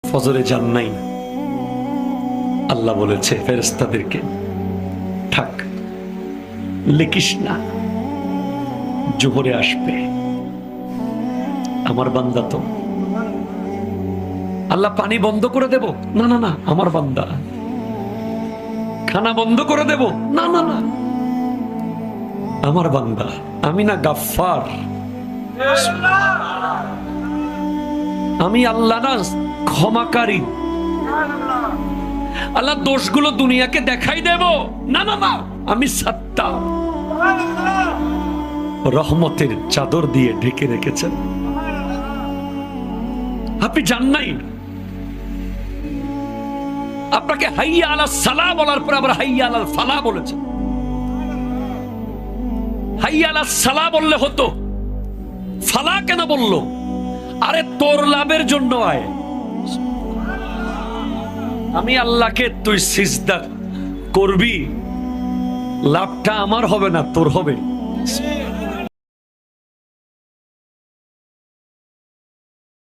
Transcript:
ফজরে যান নাই, আল্লাহ বলেছে ফেরেশতাদেরকে, থাক লিখিস না, জোহরে আসবে। আমার বান্দা তো। আল্লাহ পানি বন্ধ করে দেব? না না না, আমার বান্দা। খানা বন্ধ করে দেব? না না না, আমার বান্দা। আমি না গাফফার? আমি আল্লাহ না ক্ষমাকারী? আল্লাহ দোষগুলো দুনিয়াকে দেখাই দেব? না না না, আমি সাত্তার। রহমতের চাদর দিয়ে ঢেকে রেখেছেন। আপনি জান নাই? আপনাকে হাইয়া আলাস সালাহ বলার পর আবার হাইয়া আলাল ফালাহ বলেছেন। হাইয়া আলাস সালাহ বললে হতো, ফালাহ কেন বললো? আরে তোর লাভের জন্য আয়। আমি আল্লাহকে তুই সিজদা করবি, লাভটা আমার হবে না, তোর হবে।